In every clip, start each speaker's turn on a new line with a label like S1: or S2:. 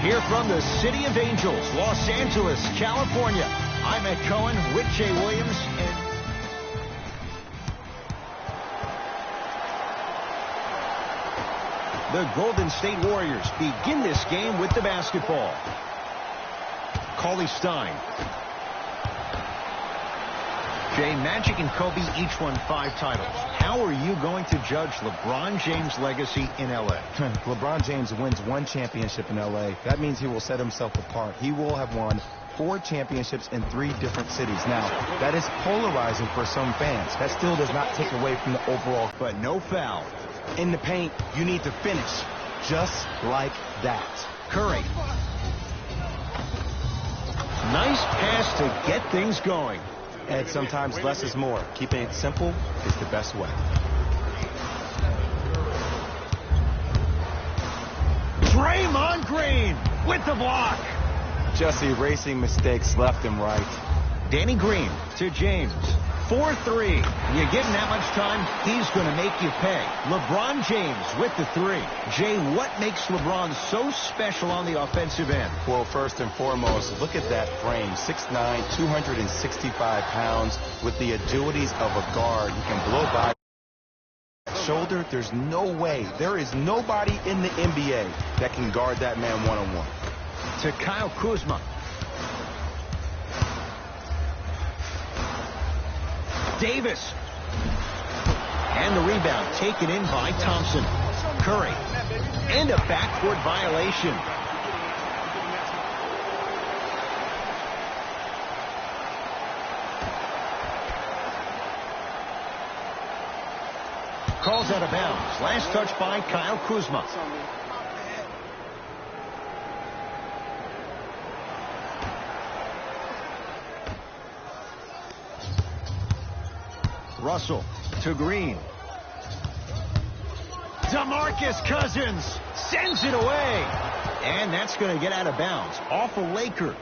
S1: Here from the City of Angels, Los Angeles, California, I'm Ed Cohen with Jay Williams. The Golden State Warriors begin this game with the basketball. Cauley Stein. Jay, Magic and Kobe each won 5 titles. How are you going to judge LeBron James' legacy in L.A.?
S2: LeBron James wins 1 championship in L.A. That means he will set himself apart. He will have won 4 championships in 3 different cities. Now, that is polarizing for some fans. That still does not take away from the overall.
S1: But no foul.
S2: In the paint, you need to finish just like that.
S1: Curry. Nice pass to get things going.
S2: And sometimes less is more. Keeping it simple is the best way.
S1: Draymond Green with the block.
S2: Just erasing mistakes left and right.
S1: Danny Green to James. 4-3. You give him that much time, he's going to make you pay. LeBron James with the 3. Jay, what makes LeBron so special on the offensive end?
S2: Well, first and foremost, look at that frame. 6'9", 265 pounds with the agilities of a guard. He can blow by shoulder. There's no way. There is nobody in the NBA that can guard that man one-on-one.
S1: To Kyle Kuzma. Davis. And the rebound taken in by Thompson. Curry. And a backcourt violation. Calls out of bounds. Last touch by Kyle Kuzma. Russell to Green. DeMarcus Cousins sends it away. And that's going to get out of bounds. Off a Laker.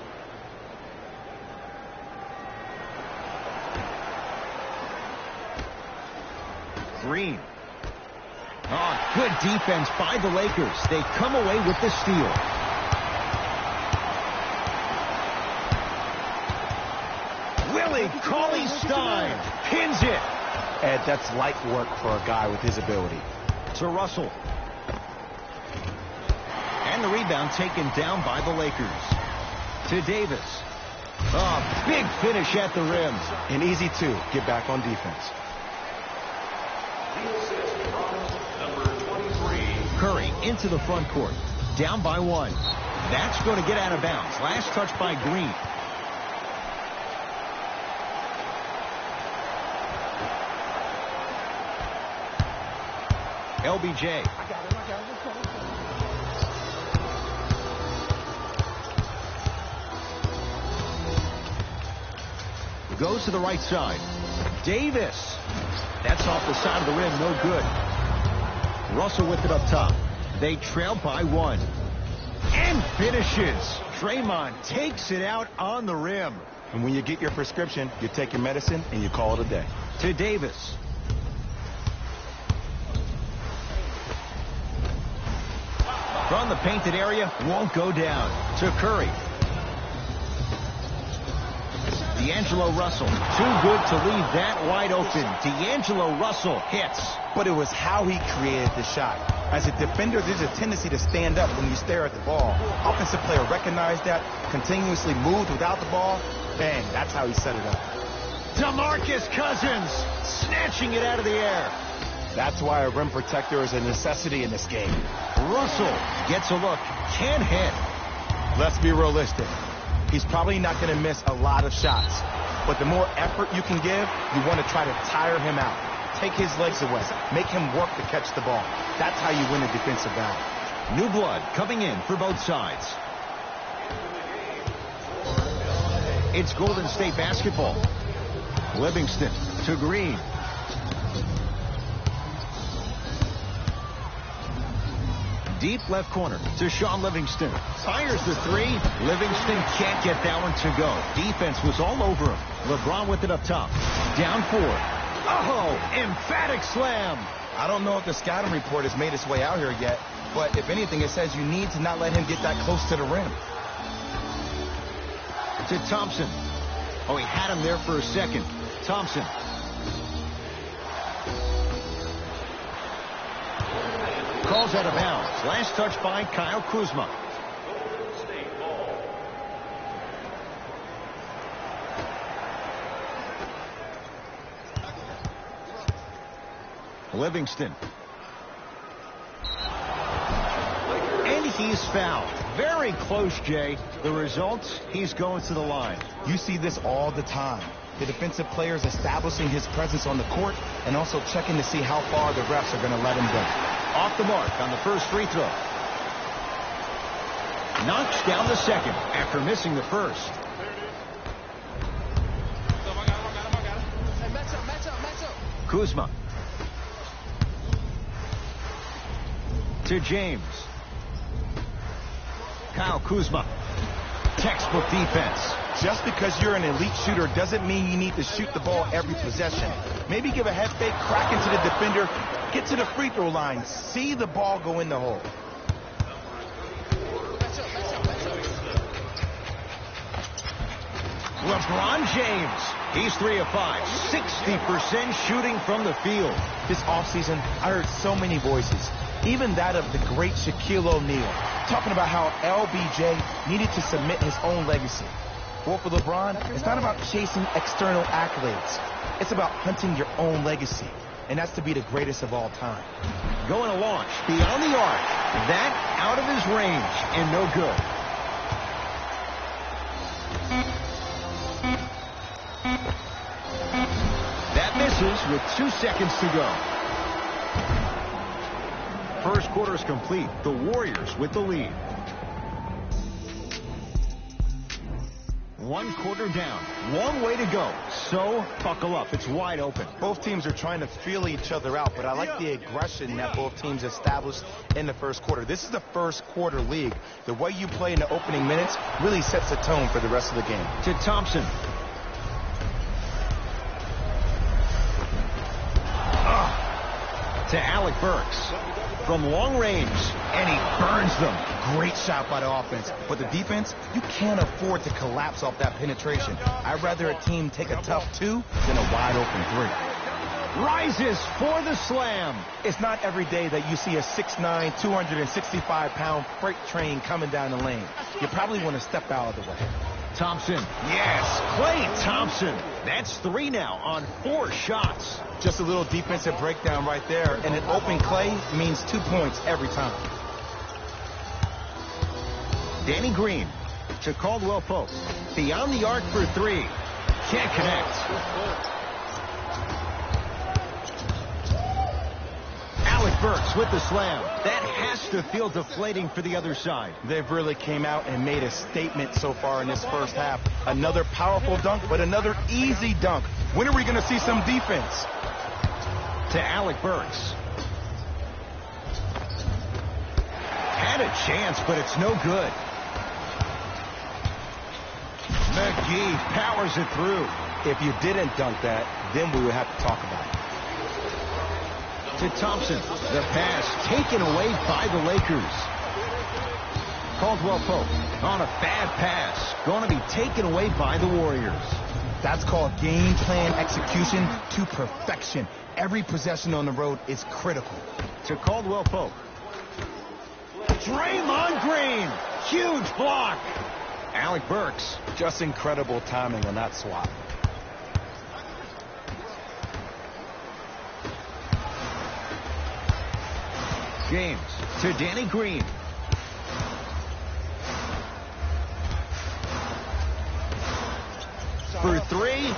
S1: Green. Oh, good defense by the Lakers. They come away with the steal. Cauley Stein pins it.
S2: Ed, that's light work for a guy with his ability.
S1: To Russell. And the rebound taken down by the Lakers. To Davis. Oh, big finish at the rim.
S2: And easy to get back on defense.
S1: Number 23. Curry into the front court. Down by 1. That's going to get out of bounds. Last touch by Green. LBJ. Goes to the right side. Davis. That's off the side of the rim. No good. Russell with it up top. They trail by 1. And finishes. Draymond takes it out on the rim.
S2: And when you get your prescription, you take your medicine and you call it a day.
S1: To Davis. From the painted area, won't go down. To Curry. D'Angelo Russell. Too good to leave that wide open. D'Angelo Russell hits.
S2: But it was how he created the shot. As a defender, there's a tendency to stand up when you stare at the ball. Offensive player recognized that, continuously moved without the ball. Bang, that's how he set it up.
S1: DeMarcus Cousins snatching it out of the air.
S2: That's why a rim protector is a necessity in this game.
S1: Russell gets a look. Can't hit.
S2: Let's be realistic. He's probably not going to miss a lot of shots. But the more effort you can give, you want to try to tire him out. Take his legs away. Make him work to catch the ball. That's how you win a defensive battle.
S1: New blood coming in for both sides. It's Golden State basketball. Livingston to Green. Deep left corner to Sean Livingston. Fires the 3. Livingston can't get that one to go. Defense was all over him. LeBron with it up top. Down 4. Oh, emphatic slam.
S2: I don't know if the scouting report has made its way out here yet, but if anything, it says you need to not let him get that close to the rim.
S1: To Thompson. Oh, he had him there for a second. Thompson. Calls out of bounds. Last touch by Kyle Kuzma. Livingston. And he's fouled. Very close, Jay. The result, he's going to the line.
S2: You see this all the time. The defensive players establishing his presence on the court and also checking to see how far the refs are going to let him go.
S1: Off the mark on the first free throw. Knocks down the second after missing the first. Kuzma. To James. Kyle Kuzma. Textbook defense.
S2: Just because you're an elite shooter doesn't mean you need to shoot the ball every possession. Maybe give a head fake, crack into the defender, get to the free throw line, see the ball go in the hole.
S1: LeBron James. He's 3 of 5. 60% shooting from the field.
S2: This offseason, I heard so many voices, even that of the great Shaquille O'Neal, talking about how LBJ needed to submit his own legacy. Well, for LeBron, it's not about chasing external accolades. It's about hunting your own legacy, and that's to be the greatest of all time.
S1: Going to launch beyond the arc. That out of his range and no good. That misses with 2 seconds to go. First quarter is complete. The Warriors with the lead. 1 quarter down. Long way to go. So, buckle up. It's wide open.
S2: Both teams are trying to feel each other out, but I like the aggression that both teams established in the first quarter. This is the first quarter league. The way you play in the opening minutes really sets the tone for the rest of the game.
S1: To Thompson. To Alec Burks. From long range, and he burns them.
S2: Great shot by the offense, but the defense, you can't afford to collapse off that penetration. I'd rather a team take a tough 2 than a wide open 3.
S1: Rises for the slam.
S2: It's not every day that you see a 6'9", 265-pound freight train coming down the lane. You probably want to step out of the way.
S1: Thompson. Yes, Klay Thompson. That's 3 now on 4 shots.
S2: Just a little defensive breakdown right there, and an open Klay means 2 points every time.
S1: Danny Green to Caldwell Pope. Beyond the arc for 3. Can't connect. Alec Burks with the slam. That has to feel deflating for the other side.
S2: They've really came out and made a statement so far in this first half. Another powerful dunk, but another easy dunk. When are we going to see some defense?
S1: To Alec Burks. Had a chance, but it's no good. McGee powers it through.
S2: If you didn't dunk that, then we would have to talk about it.
S1: To Thompson. The pass taken away by the Lakers. Caldwell Pope on a bad pass. Going to be taken away by the Warriors.
S2: That's called game plan execution to perfection. Every possession on the road is critical.
S1: To Caldwell Pope. Draymond Green. Huge block. Alec Burks.
S2: Just incredible timing on that swat.
S1: James to Danny Green. For 3.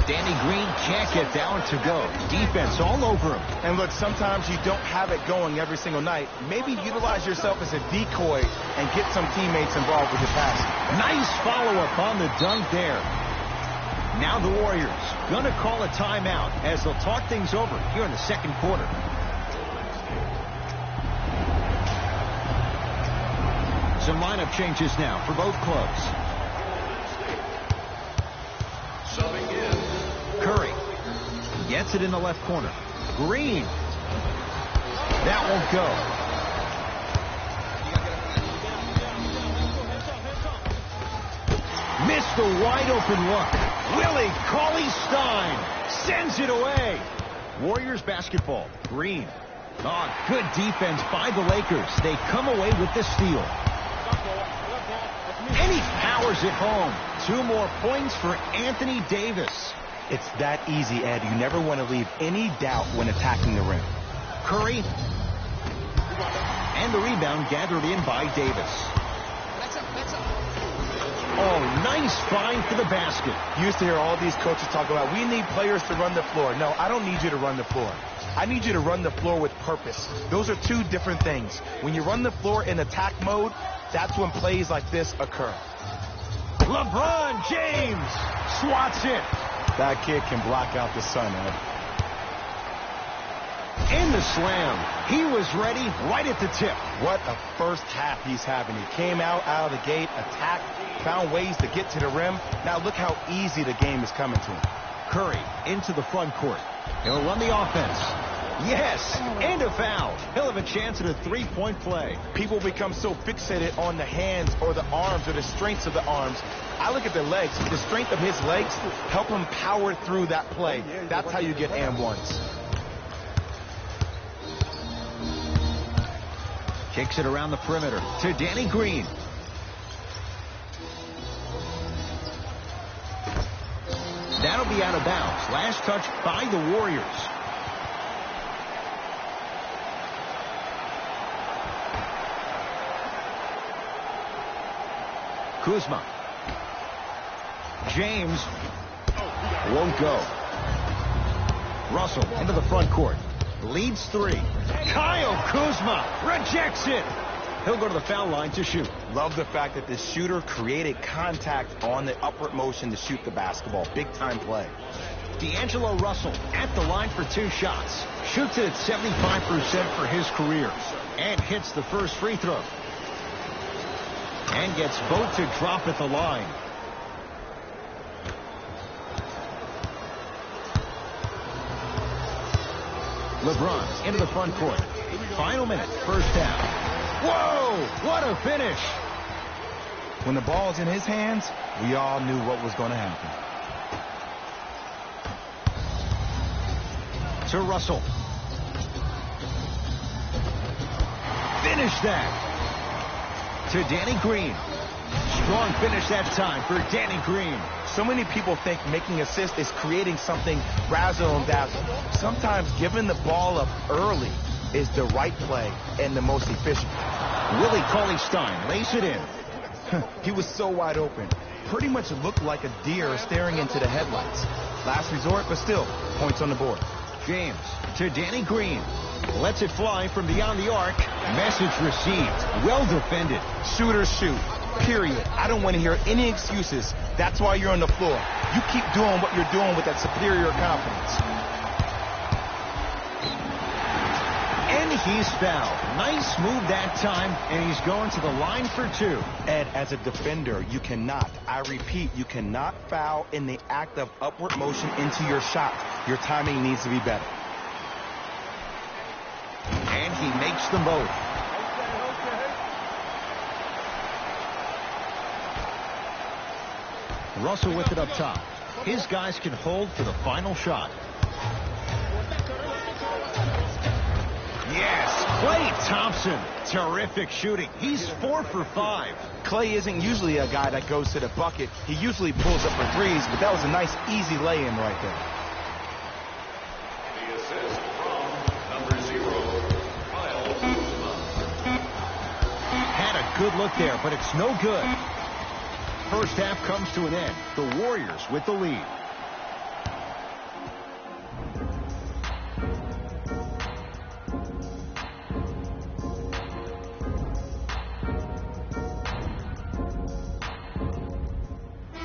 S1: Danny Green can't get down to go. Defense all over him.
S2: And look, sometimes you don't have it going every single night. Maybe utilize yourself as a decoy and get some teammates involved with your passing.
S1: Nice follow-up on the dunk there. Now the Warriors going to call a timeout as they'll talk things over here in the second quarter. Some lineup changes now for both clubs. Curry gets it in the left corner. Green. That won't go. the wide open look. Willie Cauley-Stein sends it away. Warriors basketball. Green. Oh, good defense by the Lakers. They come away with the steal. And he powers it home. 2 more points for Anthony Davis.
S2: It's that easy, Ed. You never want to leave any doubt when attacking the rim.
S1: Curry. And the rebound gathered in by Davis. Oh, nice find for the basket.
S2: You used to hear all these coaches talk about, we need players to run the floor. No, I don't need you to run the floor. I need you to run the floor with purpose. Those are 2 different things. When you run the floor in attack mode, that's when plays like this occur.
S1: LeBron James swats it.
S2: That kid can block out the sun, Ed.
S1: In the slam. He was ready right at the tip.
S2: What a first half he's having. He came out of the gate, attacked, found ways to get to the rim. Now look how easy the game is coming to him.
S1: Curry into the front court. He'll run the offense. Yes, and a foul. He'll have a chance at a 3-point play.
S2: People become so fixated on the hands or the arms or the strengths of the arms. I look at the legs. The strength of his legs help him power through that play. That's how you get and ones.
S1: Kicks it around the perimeter to Danny Green. That'll be out of bounds. Last touch by the Warriors. Kuzma. James won't go. Russell into the front court. Leads 3. Kyle Kuzma rejects it. He'll go to the foul line to shoot.
S2: Love the fact that the shooter created contact on the upward motion to shoot the basketball. Big time play.
S1: D'Angelo Russell at the line for 2 shots. Shoots it at 75% for his career. And hits the first free throw. And gets both to drop at the line. LeBron into the front court. Final minute, first half. Whoa, what a finish.
S2: When the ball's in his hands, we all knew what was going to happen.
S1: To Russell. Finish that. To Danny Green. Strong finish that time for Danny Green.
S2: So many people think making assists is creating something razzle and dazzle. Sometimes giving the ball up early is the right play and the most efficient.
S1: Willie Cauley-Stein lays it in.
S2: He was so wide open. Pretty much looked like a deer staring into the headlights. Last resort, but still, points on the board.
S1: James to Danny Green. Lets it fly from beyond the arc. Message received. Well defended.
S2: Shooters shoot. Period. I don't want to hear any excuses. That's why you're on the floor. You keep doing what you're doing with that superior confidence.
S1: And he's fouled. Nice move that time, and he's going to the line for 2.
S2: Ed, as a defender, you cannot, I repeat, you cannot foul in the act of upward motion into your shot. Your timing needs to be better.
S1: And he makes them both. Russell with it up top. His guys can hold for the final shot. Yes, Klay Thompson. Terrific shooting. He's 4 for 5.
S2: Klay isn't usually a guy that goes to the bucket. He usually pulls up for threes, but that was a nice, easy lay-in right there.
S3: The assist from number 0, Kyle Kuzma.
S1: Had a good look there, but it's no good. First half comes to an end. The Warriors with the lead.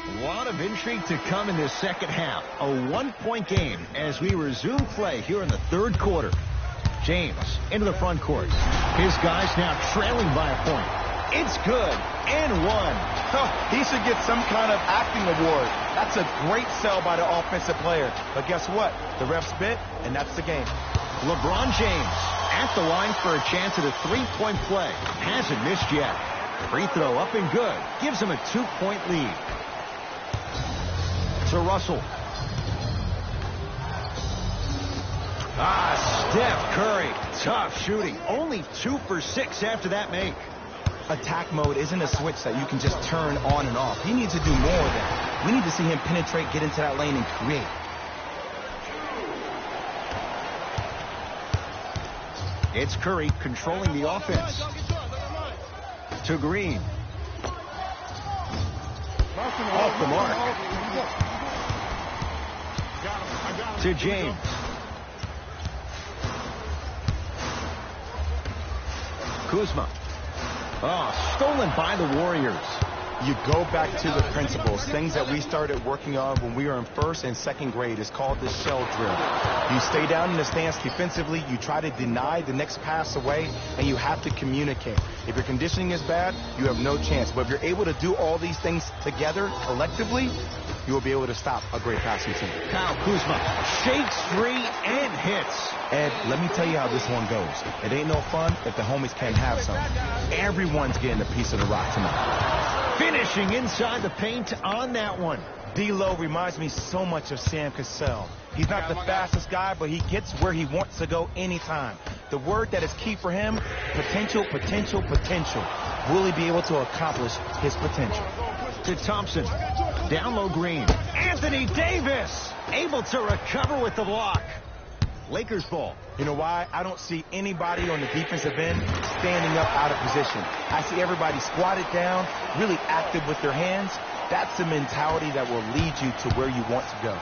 S1: A lot of intrigue to come in this second half. A 1-point game as we resume play here in the third quarter. James into the front court. His guys now trailing by a point. It's good, and 1.
S2: He should get some kind of acting award. That's a great sell by the offensive player. But guess what? The ref spit, and that's the game.
S1: LeBron James at the line for a chance at a 3-point play. Hasn't missed yet. Free throw up and good. Gives him a 2-point lead. To Russell. Steph Curry. Tough shooting. Only 2 for 6 after that make.
S2: Attack mode isn't a switch that you can just turn on and off. He needs to do more of that. We need to see him penetrate, get into that lane, and create.
S1: It's Curry controlling the offense. To Green. Off the mark. To James. Kuzma. Stolen by the Warriors.
S2: You go back to the principles, things that we started working on when we were in 1st and 2nd grade. It's called the shell drill. You stay down in the stance defensively, you try to deny the next pass away, and you have to communicate. If your conditioning is bad, you have no chance. But if you're able to do all these things together, collectively, you will be able to stop a great passing team.
S1: Kyle Kuzma shakes free and hits.
S2: Ed, let me tell you how this one goes. It ain't no fun if the homies can't have some. Everyone's getting a piece of the rock tonight.
S1: Finishing inside the paint on that one.
S2: D-Lo reminds me so much of Sam Cassell. He's not the fastest guy, but he gets where he wants to go anytime. The word that is key for him, potential, potential, potential. Will he be able to accomplish his potential?
S1: To Thompson. Down low Green. Anthony Davis able to recover with the block. Lakers ball.
S2: You know why? I don't see anybody on the defensive end standing up out of position. I see everybody squatted down, really active with their hands. That's the mentality that will lead you to where you want to go.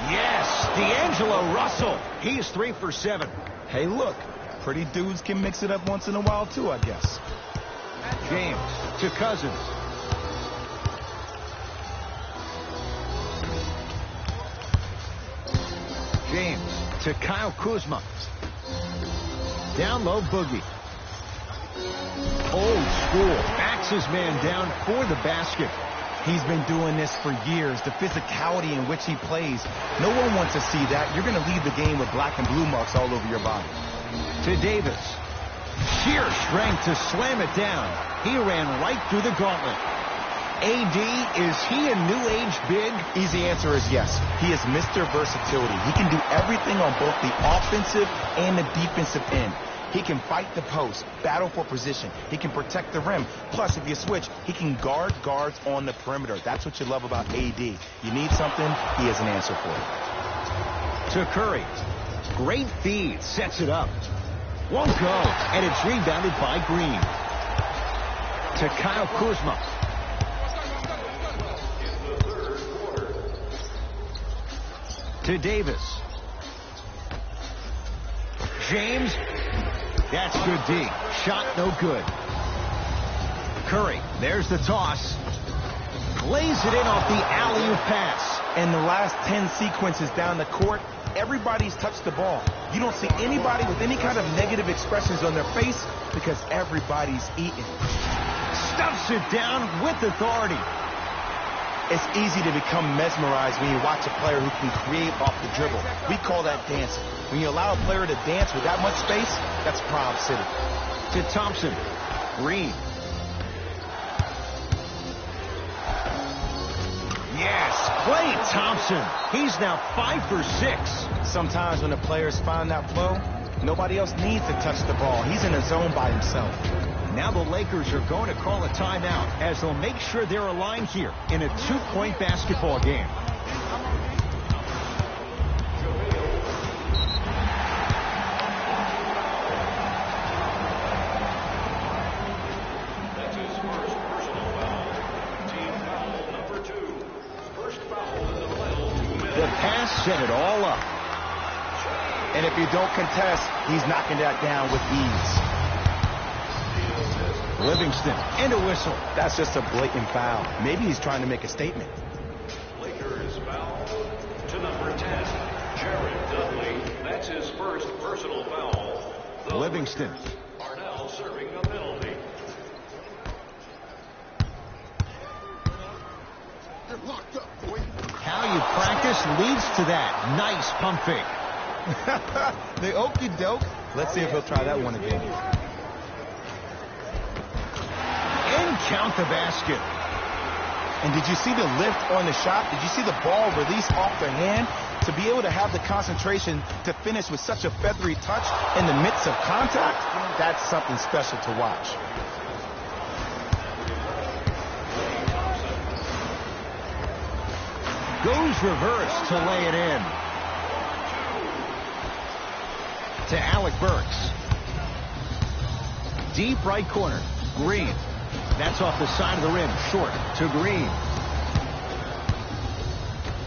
S1: Yes, D'Angelo Russell. He's 3 for 7.
S2: Hey, look, pretty dudes can mix it up once in a while too, I guess.
S1: James to Cousins. James to Kyle Kuzma. Down low Boogie. Old school. Backs his man down for the basket.
S2: He's been doing this for years. The physicality in which he plays. No one wants to see that. You're going to leave the game with black and blue marks all over your body.
S1: To Davis. Sheer strength to slam it down. He ran right through the gauntlet. AD, is he a new age big?
S2: Easy answer is yes. He is Mr. Versatility. He can do everything on both the offensive and the defensive end. He can fight the post, battle for position. He can protect the rim. Plus, if you switch, he can guard guards on the perimeter. That's what you love about AD. You need something, he has an answer for it.
S1: To Curry. Great feed, sets it up. Won't go, and it's rebounded by Green. To Kyle Kuzma. To Davis. James. That's good D. Shot no good. Curry. There's the toss. Lays it in off the alley-oop pass.
S2: And the last 10 sequences down the court, everybody's touched the ball. You don't see anybody with any kind of negative expressions on their face because everybody's eating.
S1: Stuffs it down with authority.
S2: It's easy to become mesmerized when you watch a player who can create off the dribble. We call that dancing. When you allow a player to dance with that much space, that's Prob City.
S1: To Thompson. Green. Yes, Klay Thompson. He's now 5 for 6.
S2: Sometimes when the players find that flow, nobody else needs to touch the ball. He's in a zone by himself.
S1: Now the Lakers are going to call a timeout as they'll make sure they're aligned here in a 2-point basketball game.
S3: That's his first personal foul. Team foul number 2. First foul in the final 2 minutes.
S1: The pass set it all up.
S2: And if you don't contest, he's knocking that down with ease.
S1: Livingston, and a whistle.
S2: That's just a blatant foul. Maybe he's trying to make a statement.
S3: Lakers foul to number 10, Jared Dudley. That's his first personal foul. The
S1: Livingston.
S3: Lakers are now serving a penalty.
S1: How you practice leads to that. Nice pump fake.
S2: The okey doke. Let's see if he'll try that one again.
S1: Doesn't count the basket.
S2: And did you see the lift on the shot? Did you see the ball release off the hand? To be able to have the concentration to finish with such a feathery touch in the midst of contact, that's something special to watch.
S1: Goes reverse to lay it in. To Alec Burks. Deep right corner. Green. That's off the side of the rim. Short to Green.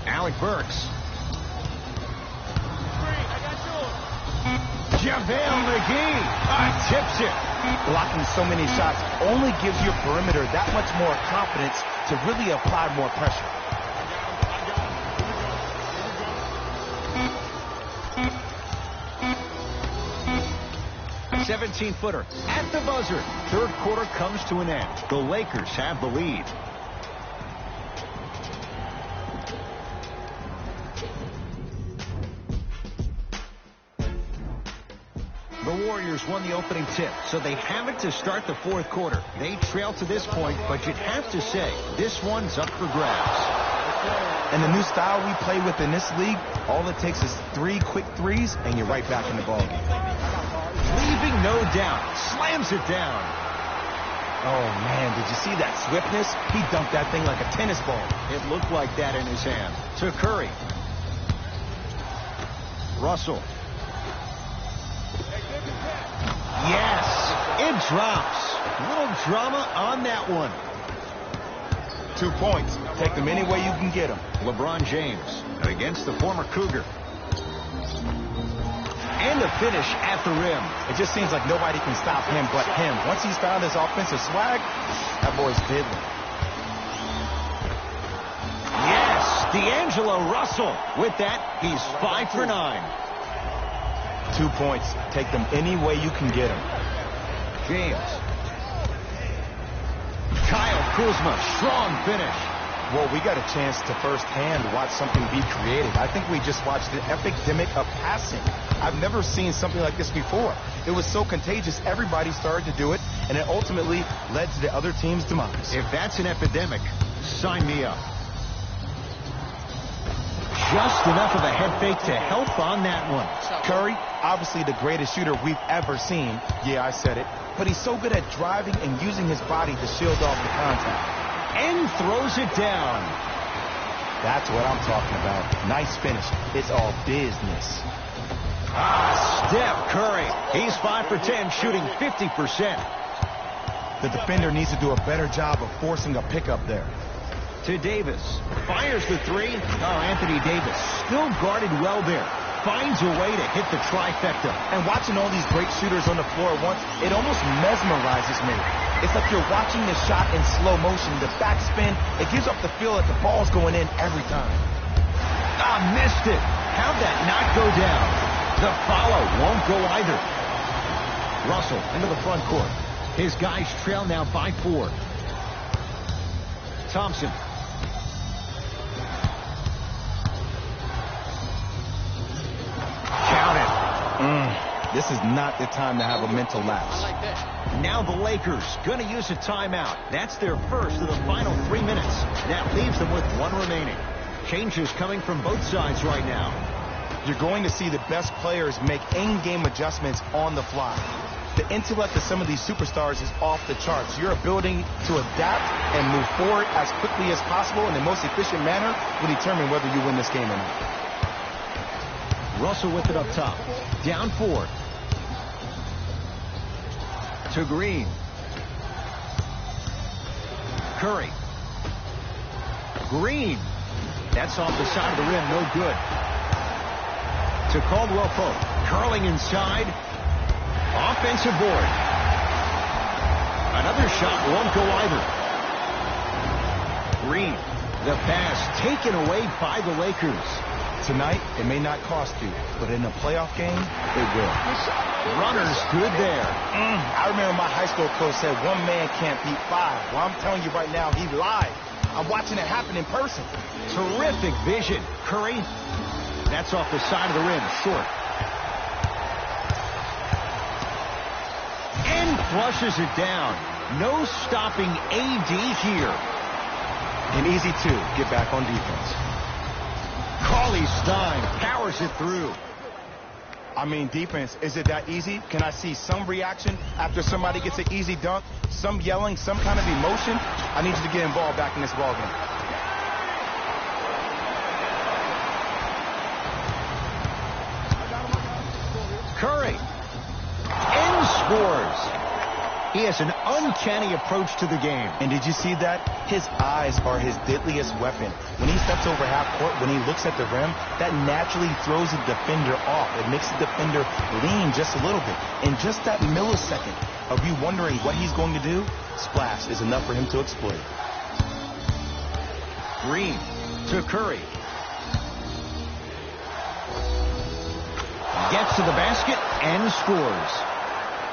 S1: Alec Burks. JaVale McGee tips it.
S2: Blocking so many shots only gives your perimeter that much more confidence to really apply more pressure.
S1: 17-footer at the buzzer. Third quarter comes to an end. The Lakers have the lead. The Warriors won the opening tip, so they have it to start the fourth quarter. They trail to this point, but you'd have to say this one's up for grabs.
S2: And the new style we play with in this league, all it takes is 3 quick threes, and you're right back in the ballgame.
S1: Leaving no doubt. Slams it down.
S2: Oh, man, did you see that swiftness? He dunked that thing like a tennis ball.
S1: It looked like that in his hand. To Curry. Russell. Yes, it drops. A little drama on that one.
S2: 2 points. Take them any way you can get them.
S1: LeBron James against the former Cougar. And a finish at the rim.
S2: It just seems like nobody can stop him but him. Once he's found his offensive swag, that boy's diddling.
S1: Yes, D'Angelo Russell. With that, he's 5 for 9.
S2: 2 points. Take them any way you can get them.
S1: James. Kyle Kuzma, strong finish.
S2: Well, we got a chance to firsthand watch something be created. I think we just watched an epidemic of passing. I've never seen something like this before. It was so contagious, everybody started to do it, and it ultimately led to the other team's demise.
S1: If that's an epidemic, sign me up. Just enough of a head fake to help on that one.
S2: Curry, obviously the greatest shooter we've ever seen. Yeah, I said it. But he's so good at driving and using his body to shield off the contact.
S1: And throws it down.
S2: That's what I'm talking about. Nice finish. It's all business.
S1: Steph Curry. He's 5 for 10, shooting 50%.
S2: The defender needs to do a better job of forcing a pickup there.
S1: To Davis. Fires the three. Oh, Anthony Davis still guarded well there. Finds a way to hit the trifecta.
S2: And watching all these great shooters on the floor at once, it almost mesmerizes me. It's like you're watching the shot in slow motion. The backspin, it gives off the feel that the ball's going in every time.
S1: Missed it. How'd that not go down? The follow won't go either. Russell into the front court. His guys trail now by 4. Thompson. Count it.
S2: This is not the time to have a mental lapse.
S1: Now the Lakers going to use a timeout. That's their first of the final 3 minutes. That leaves them with 1 remaining. Changes coming from both sides right now.
S2: You're going to see the best players make in-game adjustments on the fly. The intellect of some of these superstars is off the charts. Your ability to adapt and move forward as quickly as possible in the most efficient manner will determine whether you win this game or not.
S1: Russell with it up top. Down 4. To Green. Curry. Green. That's off the side of the rim. No good. To Caldwell Pope. Curling inside. Offensive board. Another shot won't go either. Green. The pass taken away by the Lakers.
S2: Tonight, it may not cost you, but in a playoff game, it will.
S1: Runners good there.
S2: I remember my high school coach said 1 man can't beat 5. Well, I'm telling you right now, he lied. I'm watching it happen in person.
S1: Terrific vision. Curry. That's off the side of the rim. Short. And flushes it down. No stopping AD here.
S2: And easy to get back on defense.
S1: Carly Stein powers it through.
S2: I mean, defense, is it that easy? Can I see some reaction after somebody gets an easy dunk? Some yelling, some kind of emotion? I need you to get involved back in this ballgame.
S1: Curry. And scores. He has an uncanny approach to the game.
S2: And did you see that? His eyes are his deadliest weapon. When he steps over half court, when he looks at the rim, that naturally throws the defender off. It makes the defender lean just a little bit. And just that millisecond of you wondering what he's going to do, splash is enough for him to exploit.
S1: Green to Curry. Gets to the basket and scores.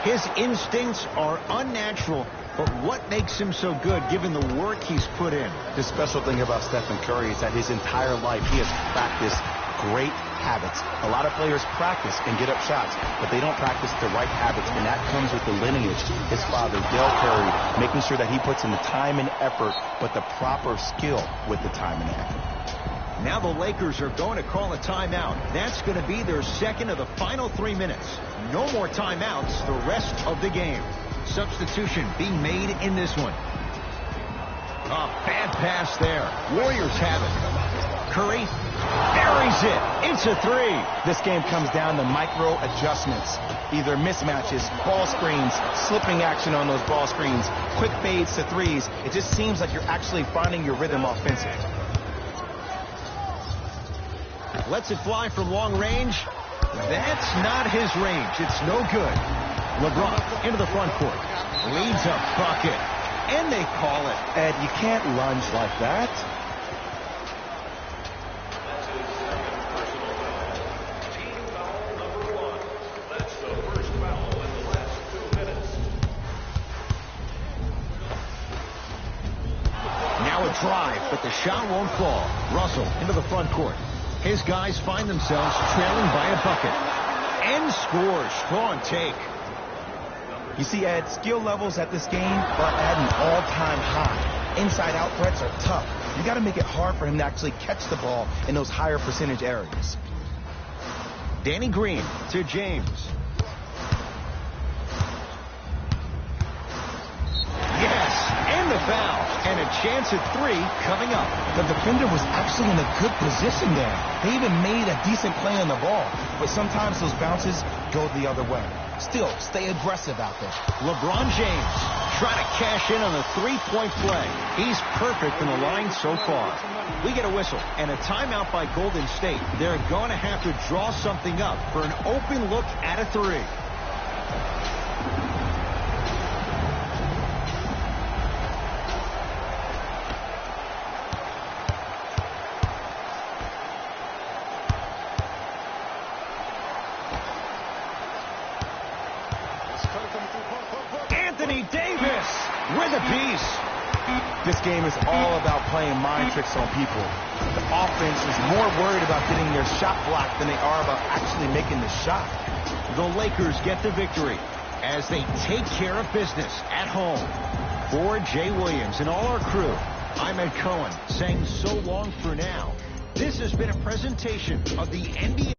S1: His instincts are unnatural, but what makes him so good given the work he's put in?
S2: The special thing about Stephen Curry is that his entire life he has practiced great habits. A lot of players practice and get up shots, but they don't practice the right habits, and that comes with the lineage. His father, Dale Curry, making sure that he puts in the time and effort, but the proper skill with the time and effort.
S1: Now the Lakers are going to call a timeout. That's going to be their second of the final 3 minutes. No more timeouts the rest of the game. Substitution being made in this one. A bad pass there. Warriors have it. Curry buries it. It's a three.
S2: This game comes down to micro adjustments. Either mismatches, ball screens, slipping action on those ball screens, quick fades to threes. It just seems like you're actually finding your rhythm offensively.
S1: Lets it fly from long range. That's not his range. It's no good. LeBron into the front court. Leads a bucket. And they call it.
S2: Ed, you can't lunge like that.
S3: That's his second personal foul. Team foul number 1. That's the first foul in the last 2 minutes.
S1: Now a drive, but the shot won't fall. Russell into the front court. His guys find themselves trailing by a bucket. And scores. Strong take.
S2: You see, Ed, skill levels at this game are at an all-time high. Inside-out threats are tough. You got to make it hard for him to actually catch the ball in those higher percentage areas.
S1: Danny Green to James. Yes, and the foul. And a chance at three coming up.
S2: The defender was actually in a good position there. They even made a decent play on the ball. But sometimes those bounces go the other way. Still, stay aggressive out there.
S1: LeBron James trying to cash in on the three-point play. He's perfect from the line so far. We get a whistle and a timeout by Golden State. They're going to have to draw something up for an open look at a three. Anthony Davis with a piece.
S2: This game is all about playing mind tricks on people. The offense is more worried about getting their shot blocked than they are about actually making the shot.
S1: The Lakers get the victory as they take care of business at home. For Jay Williams and all our crew, I'm Ed Cohen saying so long for now. This has been a presentation of the NBA.